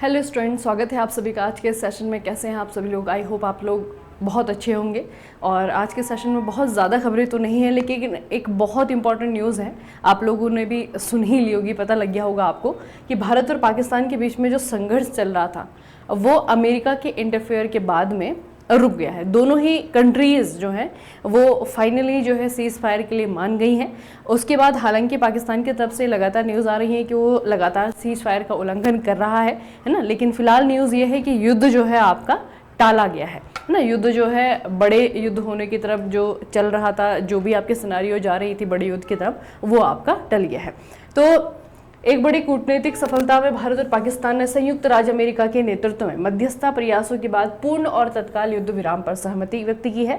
Hello student, स्वागत है आप सभी का आज के सेशन में। कैसे हैं आप सभी लोग? आई होप आप लोग बहुत अच्छे होंगे। और आज के सेशन में बहुत ज़्यादा खबरें तो नहीं है, लेकिन एक बहुत इंपॉर्टेंट न्यूज़ है, आप लोगों ने भी सुन ही ली होगी, पता लग गया होगा आपको कि भारत और पाकिस्तान के बीच में जो संघर्ष चल रहा था वो अमेरिका के इंटरफेयर के बाद में रुक गया है। दोनों ही कंट्रीज़ जो हैं वो फाइनली जो है सीज़ फायर के लिए मान गई हैं। उसके बाद हालांकि पाकिस्तान की तरफ से लगातार न्यूज़ आ रही है कि वो लगातार सीज़ फायर का उल्लंघन कर रहा है ना, लेकिन फिलहाल न्यूज़ ये है कि युद्ध जो है आपका टाला गया है ना। युद्ध जो है बड़े युद्ध होने की तरफ जो चल रहा था, जो भी आपके सिनारियो जा रही थी बड़े युद्ध की तरफ, वो आपका टल गया है। तो एक बड़ी कूटनीतिक सफलता में भारत और पाकिस्तान ने संयुक्त राज्य अमेरिका के नेतृत्व में मध्यस्थता प्रयासों के बाद पूर्ण और तत्काल युद्ध विराम पर सहमति व्यक्त की है।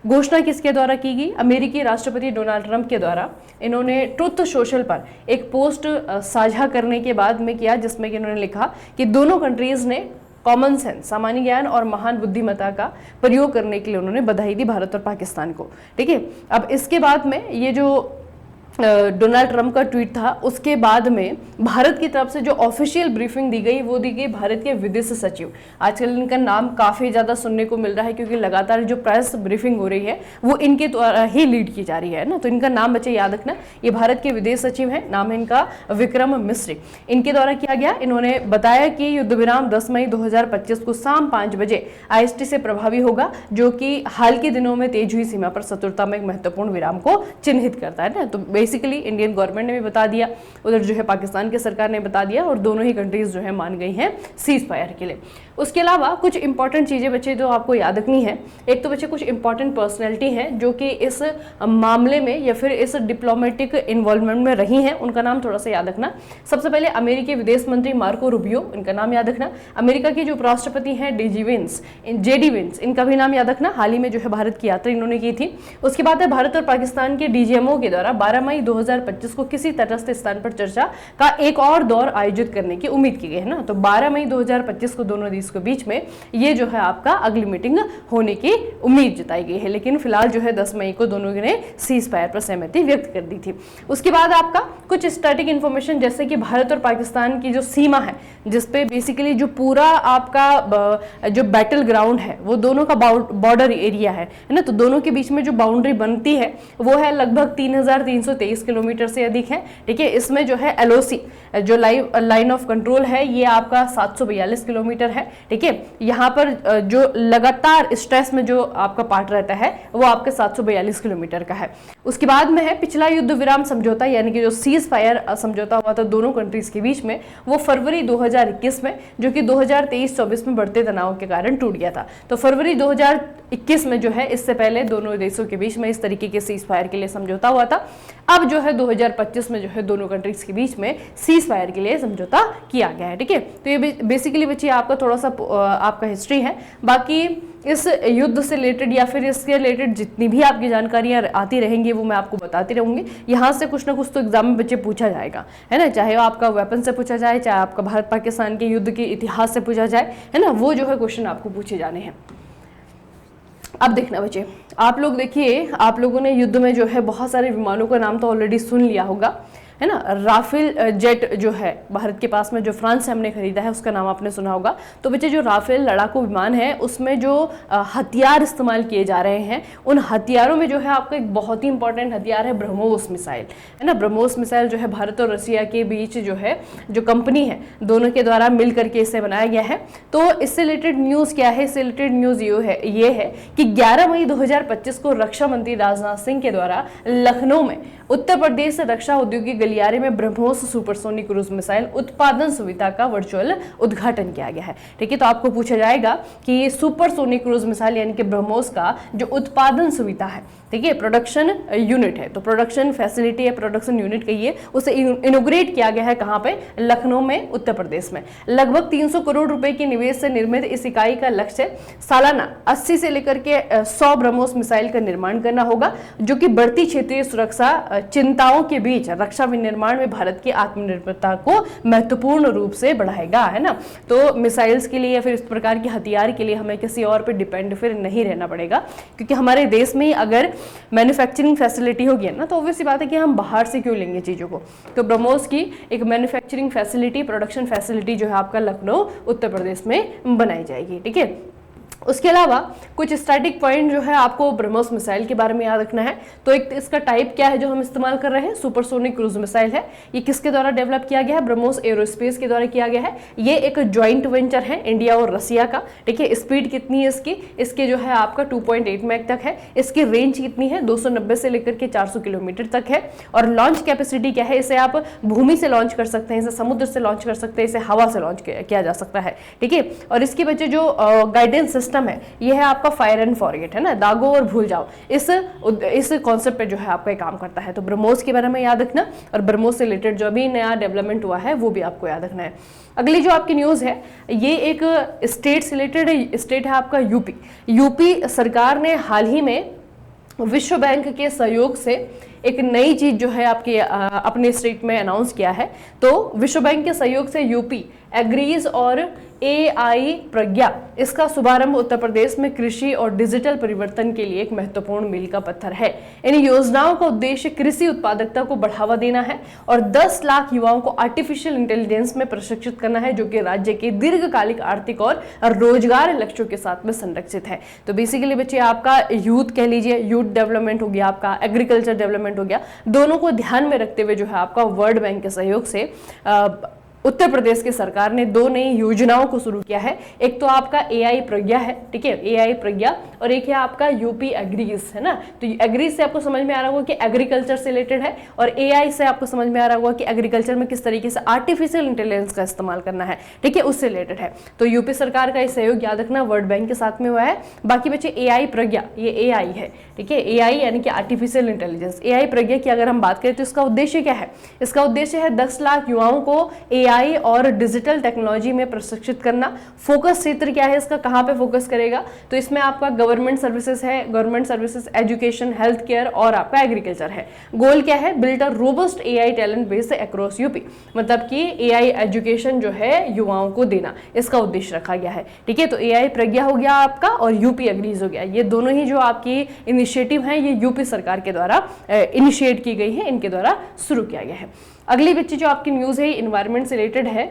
घोषणा किसके द्वारा की गई? अमेरिकी राष्ट्रपति डोनाल्ड ट्रंप के द्वारा। इन्होंने ट्रुथ सोशल पर एक पोस्ट साझा करने के बाद में किया, जिसमें कि इन्होंने लिखा कि दोनों कंट्रीज ने कॉमन सेंस, सामान्य ज्ञान और महान बुद्धिमत्ता का प्रयोग करने के लिए उन्होंने बधाई दी भारत और पाकिस्तान को। ठीक है, अब इसके बाद में ये जो डोनाल्ड ट्रंप का ट्वीट था, उसके बाद में भारत की तरफ से जो ऑफिशियल ब्रीफिंग दी गई वो दी गई भारत के विदेश सचिव। आजकल इनका नाम काफ़ी ज़्यादा सुनने को मिल रहा है, क्योंकि लगातार जो प्रेस ब्रीफिंग हो रही है वो इनके द्वारा ही लीड की जा रही है ना। तो इनका नाम बच्चे याद रखना, ये भारत के विदेश सचिव हैं, नाम है इनका विक्रम मिश्री। इनके द्वारा किया गया। इन्होंने बताया कि युद्ध विराम 10 मई 2025 को शाम 5 बजे IST से प्रभावी होगा, जो कि हाल के दिनों में तेज हुई सीमा पर शत्रुता में एक महत्वपूर्ण विराम को चिन्हित करता है ना। तो बेसिकली इंडियन गवर्नमेंट ने भी बता दिया, उधर जो है पाकिस्तान की सरकार ने बता दिया, और दोनों ही कंट्रीज जो है मान गई हैं सीज फायर के लिए। उसके अलावा कुछ इंपॉर्टेंट चीजें बच्चे जो आपको याद रखनी है। एक तो बच्चे कुछ इंपॉर्टेंट पर्सनैलिटी हैं जो कि इस मामले में या फिर इस डिप्लोमेटिक इन्वॉल्वमेंट में रही हैं, उनका नाम थोड़ा सा याद रखना। सबसे पहले अमेरिकी विदेश मंत्री मार्को रूबियो, इनका नाम याद रखना। अमेरिका के जो उपराष्ट्रपति हैं जेडी वेंस, इनका भी नाम याद रखना। हाल ही में जो है भारत की यात्रा इन्होंने की थी। उसके बाद है भारत और पाकिस्तान के DGMO के द्वारा 12 मई 2025 को किसी तटस्थ स्थान पर चर्चा का एक और दौर आयोजित करने की उम्मीद की गई है ना। तो 12 मई 2025 को दोनों देश के बीच में ये जो है आपका अगली मीटिंग होने की उम्मीद जताई गई है, लेकिन फिलहाल जो है 10 मई को दोनों ने सीज फायर पर सहमति व्यक्त कर दी थी। उसके बाद आपका कुछ स्टैटिक इंफॉर्मेशन, जैसे कि भारत और पाकिस्तान की जो सीमा है, जिसपे बेसिकली जो पूरा आपका जो बैटल ग्राउंड है वो दोनों का बॉर्डर एरिया है ना। तो दोनों के बीच में जो बाउंड्री बनती है वो है लगभग 3323 किलोमीटर से अधिक है। ठीक है, इसमें जो है LOC जो लाइन ऑफ कंट्रोल है ये आपका 742 किलोमीटर है। ठीक है, यहाँ पर जो लगातार स्ट्रेस में जो आपका पार्ट रहता है वो आपके 742 किलोमीटर का है। उसके बाद में है पिछला युद्ध विराम समझौता, यानी कि जो सीज फायर समझौता हुआ था दोनों कंट्रीज के बीच में, वो फरवरी 2021 में, जो कि 2023-24 में बढ़ते तनाव के कारण टूट गया था। तो फरवरी 2021 में जो है, इससे पहले दोनों देशों के बीच में इस तरीके के सीज फायर के लिए समझौता हुआ था। अब जो है 2025 में जो है दोनों कंट्रीज के बीच में सीज फायर के लिए समझौता किया गया है। ठीक है, तो ये बेसिकली बच्चे आपका थोड़ा सा आपका हिस्ट्री है। बाकी इस युद्ध से रिलेटेड या फिर इसके रिलेटेड जितनी भी आपकी जानकारियां आती रहेंगी वो मैं आपको बताती रहूंगी। यहाँ से कुछ ना कुछ तो एग्जाम में बच्चे पूछा जाएगा, है ना। चाहे आपका वेपन से पूछा जाए, चाहे आपका भारत पाकिस्तान के युद्ध के इतिहास से पूछा जाए, है ना, वो जो है क्वेश्चन आपको पूछे जाने हैं। अब देखना बच्चे, आप लोग देखिए, आप लोगों ने युद्ध में जो है बहुत सारे विमानों का नाम तो ऑलरेडी सुन लिया होगा, है ना। राफेल जेट जो है भारत के पास में, जो फ्रांस से हमने खरीदा है, उसका नाम आपने सुना होगा। तो बच्चे जो राफेल लड़ाकू विमान है उसमें जो हथियार इस्तेमाल किए जा रहे हैं, उन हथियारों में जो है आपका एक बहुत ही इंपॉर्टेंट हथियार है ब्रह्मोस मिसाइल, है ना। ब्रह्मोस मिसाइल जो है भारत और रशिया के बीच जो है जो कंपनी है दोनों के द्वारा मिल करके इसे बनाया गया है। तो इससे रिलेटेड न्यूज़ क्या है? इससे रिलेटेड न्यूज़ ये है कि 11 मई 2025 को रक्षा मंत्री राजनाथ सिंह के द्वारा लखनऊ में उत्तर प्रदेश रक्षा औद्योगिक गलियारे में ब्रह्मोस सुपरसोनिक क्रूज मिसाइल उत्पादन सुविधा का वर्चुअल उद्घाटन किया गया है। ठीक है, तो आपको पूछा जाएगा कि सुपरसोनिक क्रूज मिसाइल यानी कि ब्रह्मोस का जो उत्पादन सुविधा है, ठीक है, प्रोडक्शन यूनिट है, तो प्रोडक्शन फैसिलिटी है, प्रोडक्शन यूनिट कहिए, उसे इनोग्रेट किया गया है। कहाँ पे? लखनऊ में, उत्तर प्रदेश में। लगभग 300 करोड़ रुपए के निवेश से निर्मित इस इकाई का लक्ष्य सालाना 80 से लेकर के 100 ब्रह्मोस मिसाइल का निर्माण करना होगा, जो कि बढ़ती क्षेत्रीय सुरक्षा चिंताओं के बीच रक्षा विनिर्माण में भारत की आत्मनिर्भरता को महत्वपूर्ण रूप से बढ़ाएगा, है ना। तो मिसाइल्स के लिए या फिर इस प्रकार के हथियार के लिए हमें किसी और पे डिपेंड फिर नहीं रहना पड़ेगा, क्योंकि हमारे देश में ही अगर मैन्युफैक्चरिंग फैसिलिटी होगी ना, तो ऑब्वियस सी बात है कि हम बाहर से क्यों लेंगे चीज़ों को। तो ब्रह्मोस की एक मैन्युफैक्चरिंग फैसिलिटी, प्रोडक्शन फैसिलिटी जो है आपका लखनऊ उत्तर प्रदेश में बनाई जाएगी, ठीक है। उसके अलावा कुछ स्टैटिक पॉइंट जो है आपको ब्रह्मोस मिसाइल के बारे में याद रखना है। तो एक इसका टाइप क्या है जो हम इस्तेमाल कर रहे हैं, सुपरसोनिक क्रूज मिसाइल है। ये किसके द्वारा डेवलप किया गया है, ब्रह्मोस एरोस्पेस के द्वारा किया गया है। ये एक ज्वाइंट वेंचर है इंडिया और रसिया का, ठीक है। स्पीड कितनी है इसके जो है आपका 2.8 मैक तक है। इसकी रेंज कितनी है, 290 से लेकर के 400 किलोमीटर तक है। और लॉन्च कैपेसिटी क्या है, इसे आप भूमि से लॉन्च कर सकते हैं, इसे समुद्र से लॉन्च कर सकते हैं, इसे हवा से लॉन्च किया जा सकता है, ठीक है। और इसके बच्चे जो गाइडेंस सिस्टम है, ये है आपका फायर एंड फॉरगेट, है ना, दागो और भूल जाओ, इस कॉन्सेप्ट पे जो है आपका काम करता है। तो ब्रह्मोस के बारे में याद रखना, और ब्रह्मोस से रिलेटेड जो भी नया डेवलपमेंट हुआ है वो भी आपको याद रखना है। अगली जो आपकी न्यूज़ है ये एक स्टेट से रिलेटेड स्टेट है आपका यूपी सरकार ने हाल ही में विश्व बैंक के सहयोग से एक नई चीज जो है आपके अपने स्टेट में अनाउंस किया है। तो विश्व बैंक के सहयोग से यूपी एग्रीज और AI प्रज्ञा, इसका शुभारंभ उत्तर प्रदेश में कृषि और डिजिटल परिवर्तन के लिए एक महत्वपूर्ण मील का पत्थर है। इन योजनाओं का उद्देश्य कृषि उत्पादकता को बढ़ावा देना है और 10 लाख युवाओं को आर्टिफिशियल इंटेलिजेंस में प्रशिक्षित करना है, जो कि राज्य के दीर्घकालिक आर्थिक और रोजगार लक्ष्यों के साथ में संरक्षित है। तो बेसिकली बच्चे आपका यूथ कह लीजिए, यूथ डेवलपमेंट हो गया, आपका एग्रीकल्चर डेवलपमेंट हो गया, दोनों को ध्यान में रखते हुए जो है आपका वर्ल्ड बैंक के सहयोग से उत्तर प्रदेश की सरकार ने 2 नई योजनाओं को शुरू किया है। एक तो आपका AI प्रज्ञा है, ठीक है, AI प्रज्ञा, और एक है आपका यूपी एग्रीज, है ना। तो एग्रीज से आपको समझ में आ रहा होगा कि एग्रीकल्चर से रिलेटेड है, और AI से आपको समझ में आ रहा होगा कि एग्रीकल्चर में किस तरीके से आर्टिफिशियल इंटेलिजेंस का इस्तेमाल करना है, ठीक है, उससे रिलेटेड है। तो यूपी सरकार का सहयोग याद रखना वर्ल्ड बैंक के साथ में हुआ है। बाकी बच्चे AI प्रज्ञा, ये AI है, ठीक है, AI यानी कि आर्टिफिशियल इंटेलिजेंस। AI प्रज्ञा की अगर हम बात करें तो इसका उद्देश्य क्या है, इसका उद्देश्य है 10 लाख युवाओं को AI और डिजिटल टेक्नोलॉजी में प्रशिक्षित करना। फोकस क्षेत्र क्या है इसका, कहाँ पे फोकस करेगा, तो इसमें आपका गवर्नमेंट सर्विसेज है, government services, education, health care और आपका एग्रीकल्चर है। गोल क्या है, build a robust AI talent base across UP, मतलब कि AI एजुकेशन जो है युवाओं को देना, इसका उद्देश्य रखा गया है, ठीक है। तो AI प्रज्ञा हो गया आपका और यूपी एग्रीज हो गया। ये दोनों ही जो आपकी इनिशिएटिव हैं ये यूपी सरकार के द्वारा इनिशिएट की गई है, इनके द्वारा शुरू किया गया है। अगली बच्ची जो आपकी न्यूज़ है इन्वायरमेंट से रिलेटेड है,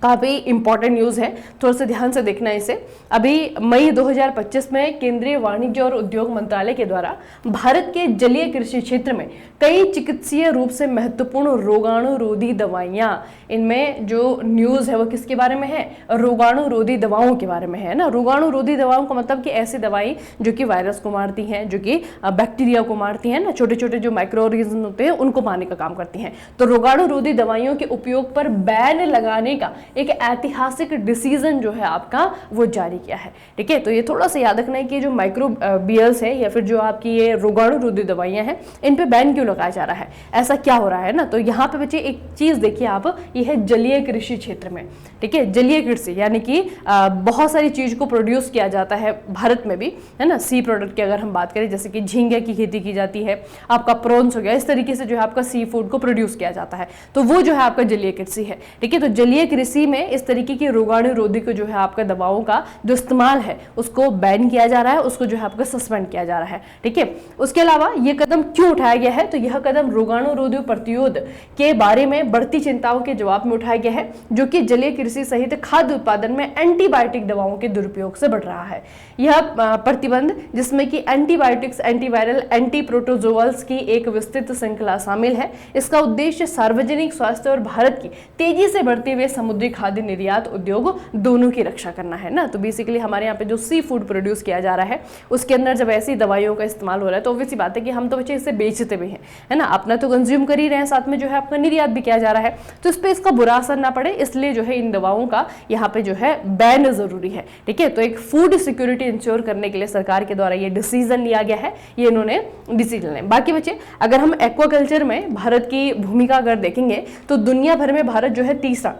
काफ़ी इंपॉर्टेंट न्यूज़ है, थोड़ा सा ध्यान से देखना इसे। अभी मई 2025 में केंद्रीय वाणिज्य और उद्योग मंत्रालय के द्वारा भारत के जलीय कृषि क्षेत्र में कई चिकित्सीय रूप से महत्वपूर्ण रोगाणुरोधी दवाइयाँ, इनमें जो न्यूज़ है वो किसके बारे में है, रोगाणुरोधी दवाओं के बारे में है ना। रोगाणुरोधी दवाओं का मतलब कि ऐसी दवाई जो कि वायरस को मारती हैं, जो कि बैक्टीरिया को मारती हैं ना, छोटे छोटे जो माइक्रो ऑर्गेनिज्म होते हैं उनको मारने का काम करती हैं। तो रोगाणुरोधी दवाइयों के उपयोग पर बैन लगाने का एक ऐतिहासिक डिसीजन जो है आपका वो जारी किया है, ठीक है। तो ये थोड़ा सा याद रखना है कि जो माइक्रोबियल्स है या फिर जो आपकी ये रोगाणुरोधी दवाइयां हैं इन पे बैन क्यों लगाया जा रहा है, ऐसा क्या हो रहा है ना। तो यहाँ पे बच्चे एक चीज देखिए आप, ये है जलीय कृषि क्षेत्र में, ठीक है, जलीय कृषि यानी कि बहुत सारी चीज को प्रोड्यूस किया जाता है भारत में भी, है ना। सी प्रोडक्ट की अगर हम बात करें, जैसे कि झींगे की खेती की जाती है, आपका प्रॉन्स हो गया, इस तरीके से जो है आपका सी फूड को प्रोड्यूस किया जाता है, तो वो जो है आपका जलीय कृषि है, ठीक है। तो जलीय कृषि में इस तरीके की रोगाणुरोधी को जो है आपका दवाओं का जो इस्तेमाल है उसको बैन किया जा रहा है, उसको जो है आपका सस्पेंड किया जा रहा है, ठीक है। उसके अलावा ये कदम क्यों उठाया गया है, तो यह कदम रोगाणुरोधी प्रतिरोध के बारे में बढ़ती चिंताओं के जवाब में उठाया गया है, जो कि जलीय कृषि सहित खाद्य उत्पादन में एंटीबायोटिक दवाओं के दुरुपयोग से बढ़ रहा है। यह प्रतिबंध, जिसमें कि एंटीबायोटिक्स, एंटीवायरल, एंटीप्रोटोजोअल्स की एक विस्तृत श्रृंखला शामिल है, इसका उद्देश्य सार्वजनिक स्वास्थ्य और भारत की तेजी से बढ़ते हुए समुद्री खाद्य निर्यात उद्योग दोनों की रक्षा करना है ना। तो बेसिकली हमारे यहाँ पे जो सी फूड प्रोड्यूस किया जा रहा है उसके अंदर जब ऐसी दवाइयों का इस्तेमाल हो रहा है तो ऑब्वियस सी बात है कि हम तो बच्चे इसे बेचते भी हैं, है ना, अपना तो कंज्यूम कर ही रहे हैं, साथ में जो है आपका निर्यात भी किया जा रहा है, तो इस पर इसका बुरा असर ना पड़े इसलिए जो है इन दवाओं का यहाँ पे जो है बैन जरूरी है, ठीक है। तो एक फूड सिक्योरिटी इंश्योर करने के लिए सरकार के द्वारा ये डिसीजन लिया गया है, ये इन्होंने डिसीजन लिया। बाकी बच्चे अगर हम एक्वाकल्चर में भारत की भूमिका अगर देखेंगे तो दुनिया भर में भारत जो है तीसरा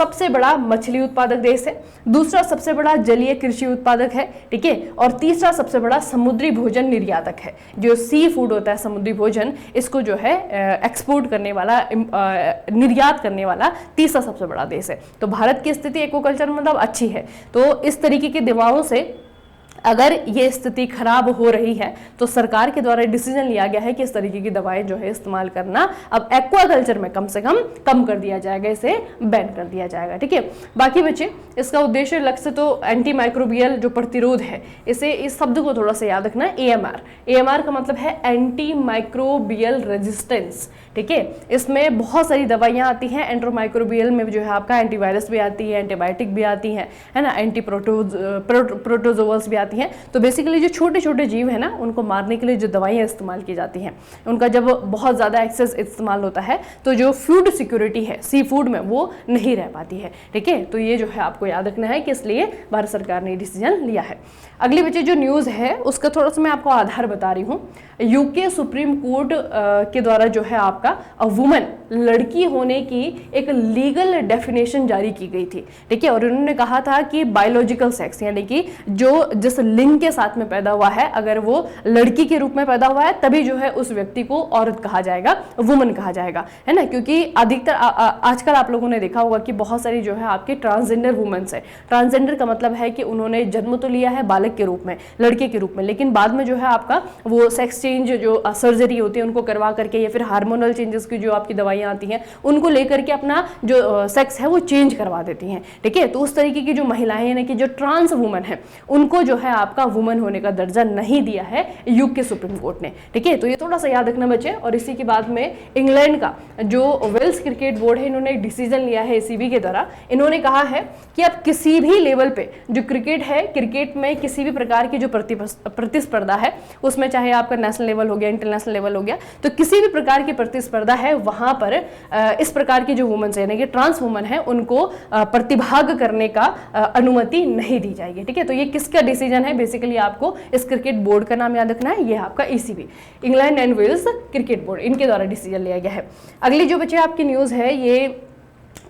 सबसे बड़ा मछली उत्पादक देश है, दूसरा सबसे बड़ा जलीय कृषि उत्पादक है, ठीक है, और तीसरा सबसे बड़ा समुद्री भोजन निर्यातक है। जो सी फूड होता है, समुद्री भोजन, इसको जो है एक्सपोर्ट करने वाला, निर्यात करने वाला तीसरा सबसे बड़ा देश है। तो भारत की स्थिति एक्वाकल्चर मतलब अच्छी है। तो इस तरीके की दवाओं से अगर ये स्थिति खराब हो रही है तो सरकार के द्वारा डिसीजन लिया गया है कि इस तरीके की दवाएं जो है इस्तेमाल करना अब एक्वाकल्चर में कम से कम कर दिया जाएगा, इसे बैन कर दिया जाएगा, ठीक है। बाकी बच्चे, इसका उद्देश्य लक्ष्य तो एंटी माइक्रोबियल जो प्रतिरोध है, इसे इस शब्द को थोड़ा सा याद रखना, AMR का मतलब है एंटी माइक्रोबियल रेजिस्टेंस, ठीक है। इसमें बहुत सारी दवाइयां आती हैं, एंटीमाइक्रोबियल में जो है आपका एंटीवायरस भी आती है, एंटीबायोटिक भी आती है ना, एंटी प्रोटोजोअल्स भी आती हैं। तो बेसिकली जो छोटे छोटे जीव है ना, उनको मारने के लिए जो दवाइयां इस्तेमाल की जाती हैं, उनका जब बहुत ज़्यादा एक्सेस इस्तेमाल होता है तो जो फूड सिक्योरिटी है सी फूड में, वो नहीं रह पाती है, ठीक है। तो ये जो है आपको याद रखना है कि इसलिए भारत सरकार ने डिसीजन लिया है। अगली बच्चे जो न्यूज़ है उसका थोड़ा सा मैं आपको आधार बता रही हूँ। यूके सुप्रीम कोर्ट के द्वारा जो है आपका वुमन, लड़की होने की एक लीगल डेफिनेशन जारी की गई थी, ठीक है। और उन्होंने कहा था कि बायोलॉजिकल सेक्स यानी कि जो जिस लिंग के साथ में पैदा हुआ है, अगर वो लड़की के रूप में पैदा हुआ है तभी जो है उस व्यक्ति को औरत कहा जाएगा, वुमन कहा जाएगा, है ना। क्योंकि अधिकतर आजकल आप लोगों ने देखा होगा कि बहुत सारी जो है आपके ट्रांसजेंडर वुमेन्स है। ट्रांसजेंडर का मतलब है कि उन्होंने जन्म तो लिया है बालक के रूप में, लड़के के रूप में, लेकिन बाद में जो है आपका वो सेक्स चेंज जो सर्जरी होती है उनको करवा करके, या फिर हार्मोनल चेंजेस की जो आपकी दवाइयां आती हैं उनको लेकर के अपना जो सेक्स है वो चेंज करवा देती हैं, ठीक है। तो उस तरीके की जो महिलाएं यानी कि जो ट्रांस वुमन है, उनको जो है आपका वुमन होने का दर्जा नहीं दिया है यूके सुप्रीम कोर्ट ने, ठीक है। तो ये थोड़ा सा याद रखना बच्चे। और इसी के बाद में इंग्लैंड का जो वेल्स क्रिकेट बोर्ड है, इन्होंने एक डिसीजन लिया है ACB के द्वारा। इन्होंने कहा है कि अब किसी भी लेवल पे जो क्रिकेट है, क्रिकेट में किसी भी प्रकार की जो प्रतिस्पर्धा है, उसमें चाहे आपका नेशनल लेवल हो गया, इंटरनेशनल लेवल हो गया, तो किसी भी प्रकार की प्रतिस्पर्धा है वहां पर इस प्रकार की जो वुमेन्स यानी कि ट्रांस वुमन है उनको प्रतिभाग करने का अनुमति नहीं दी जाएगी, ठीक है। तो ये किसका डिसीजन है? बेसिकली आपको इस क्रिकेट बोर्ड का नाम याद रखना है, ये आपका ECB, England and Wales cricket board, इनके द्वारा डिसीजन लिया गया है। अगली जो बच्चे आपकी न्यूज़ है ये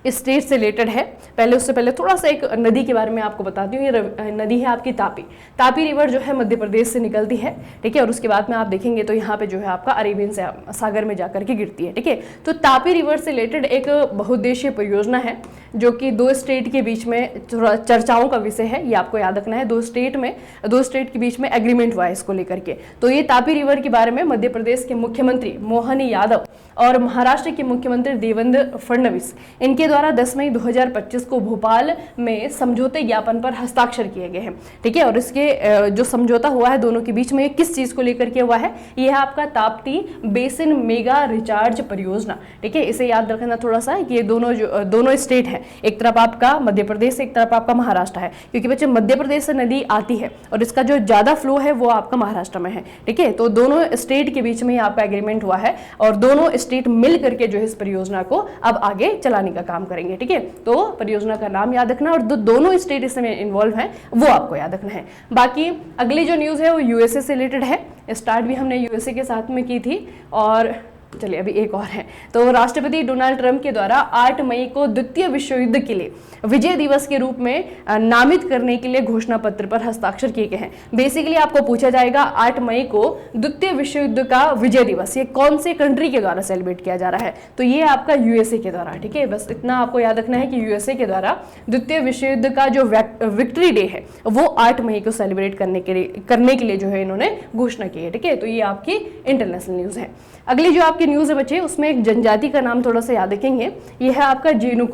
स्टेट से रिलेटेड है। उससे पहले थोड़ा सा एक नदी के बारे में आपको बताती हूँ। ये नदी है आपकी तापी रिवर जो है मध्य प्रदेश से निकलती है, ठीक है। और उसके बाद में आप देखेंगे तो यहाँ पे जो है आपका अरेबियन सागर में जाकर के गिरती है, ठीक है। तो तापी रिवर से रिलेटेड एक बहुउद्देशीय परियोजना है जो कि दो स्टेट के बीच में थोड़ा चर्चाओं का विषय है, ये आपको याद रखना है। दो स्टेट के बीच में एग्रीमेंट हुआ है इसको लेकर के। तो ये तापी रिवर के बारे में मध्य प्रदेश के मुख्यमंत्री मोहन यादव और महाराष्ट्र के मुख्यमंत्री देवेंद्र फडणवीस, इनके द्वारा 10 मई 2025 को भोपाल में समझौते ज्ञापन पर हस्ताक्षर किए गए हैं, ठीक है। और इसके जो समझौता हुआ है दोनों के बीच में, किस चीज को लेकर के हुआ है? यह है आपका ताप्ती बेसिन मेगा रिचार्ज परियोजना, ठीक है। इसे याद रखना थोड़ा सा। ये दोनों स्टेट है, एक तरफ आपका मध्य प्रदेश, एक तरफ आपका महाराष्ट्र है, क्योंकि बच्चे मध्य प्रदेश से नदी आती है और इसका जो ज्यादा फ्लो है वो आपका महाराष्ट्र में है, ठीक है। तो दोनों स्टेट के बीच में आपका एग्रीमेंट हुआ है और दोनों स्टेट मिल करके जो है इस परियोजना को अब आगे चलाने का काम करेंगे, ठीक है। तो परियोजना का नाम याद रखना और दोनों स्टेट इसमें इन्वॉल्व हैं वो आपको याद रखना है। बाकी अगली जो न्यूज़ है वो USA से रिलेटेड है। स्टार्ट भी हमने USA के साथ में की थी और चलिए अभी एक और है। तो राष्ट्रपति डोनाल्ड ट्रंप के द्वारा 8 मई को द्वितीय विश्व युद्ध के लिए विजय दिवस के रूप में नामित करने के लिए घोषणा पत्र पर हस्ताक्षर किए गए हैं। बेसिकली आपको पूछा जाएगा 8 मई को द्वितीय विश्व युद्ध का विजय दिवस ये कौन से कंट्री के द्वारा सेलिब्रेट किया जा रहा है? तो ये आपका USA के द्वारा, ठीक है। बस इतना आपको याद रखना है कि USA के द्वारा द्वितीय विश्व युद्ध का जो विक्ट्री डे है वो 8 मई को सेलिब्रेट करने के लिए जो है इन्होंने घोषणा की है, ठीक है। तो ये आपकी इंटरनेशनल न्यूज़ है। अगली जो आपकी न्यूज़ है बच्चे उसमें एक जनजाति का नाम थोड़ा सा याद रखेंगे, ये है आपका जेनु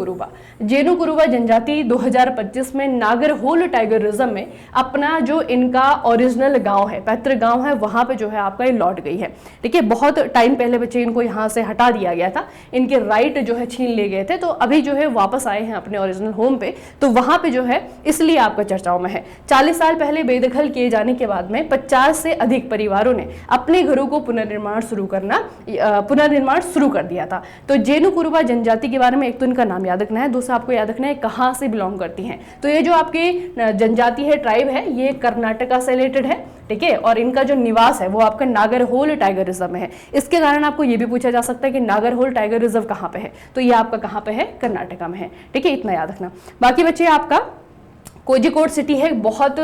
कुरुबा जनजाति 2025 में नागरहोल टाइगर रिजर्व में अपना जो इनका ओरिजिनल गांव है, पैतृक गांव है, वहां पे जो है आपका ये लौट गई है, ठीक है। बहुत टाइम पहले बच्चे इनको यहाँ से हटा दिया गया था, इनके राइट जो है छीन लिए गए थे, तो अभी जो है वापस आए हैं अपने ओरिजिनल होम पे। तो वहां पे जो है इसलिए आपका चर्चाओं में है। 40 साल पहले बेदखल किए जाने के बाद में 50 से अधिक परिवारों ने अपने घरों को पुनर्निर्माण शुरू करना पुनर्निर्माण शुरू कर दिया था। तो जेनु कुरुबा जनजाति के बारे में एक तो इनका नाम याद रखना है, दूसरा आपको याद रखना है कहाँ से बिलोंग करती हैं। तो ये जो आपकी जनजाति है, ट्राइब है, ये कर्नाटका से रिलेटेड है, ठीक है, और इनका जो निवास है वो आपका नागरहोल टाइगर रिजर्व में है। इसके कारण आपको ये भी पूछा जा सकता है कि नागरहोल टाइगर रिजर्व कहाँ पे है, तो ये आपका कहाँ पे है, कर्नाटका में है, ठीक है, इतना याद रखना। बाकी बच्चे आपका कोझिकोड सिटी है, बहुत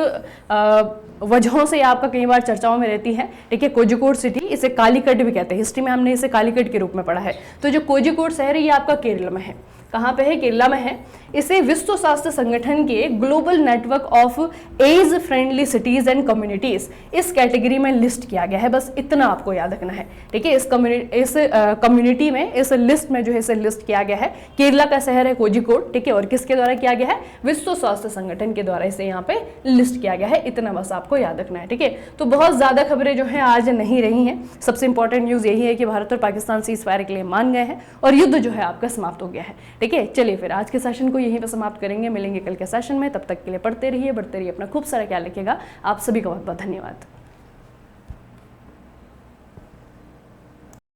वजहों से आपका कई बार चर्चाओं में रहती है, ठीक है। कोझिकोड सिटी, इसे कालीकट भी कहते हैं, हिस्ट्री में हमने इसे कालीकट के रूप में पढ़ा है। तो जो कोझिकोड शहर है ये आपका केरल में है, कहाँ पे है, केरला में है। इसे विश्व स्वास्थ्य संगठन के global network of age friendly cities and communities इस कैटेगरी में लिस्ट किया गया है, बस इतना आपको याद रखना है, ठीक है। इस कम्युनिटी में, इस लिस्ट में जो है इसे लिस्ट किया गया है। केरला का शहर है कोझिकोड, ठीक है, और किसके द्वारा किया गया है, विश्व स्वास्थ्य संगठन के द्वारा इसे यहाँ पे लिस्ट किया गया है, इतना बस आपको याद रखना है, ठीक है। तो बहुत ज्यादा खबरें जो है आज नहीं रही हैं, सबसे इंपॉर्टेंट न्यूज यही है कि भारत और पाकिस्तान सीज़फायर के लिए मान गए हैं और युद्ध जो है आपका समाप्त हो गया है, ठीक है। चलिए फिर आज के सेशन को यहीं पर समाप्त करेंगे, मिलेंगे कल के सेशन में, तब तक के लिए पढ़ते रहिए, बढ़ते रहिए, अपना खूब सारा ख्याल रखिएगा। आप सभी का बहुत बहुत धन्यवाद।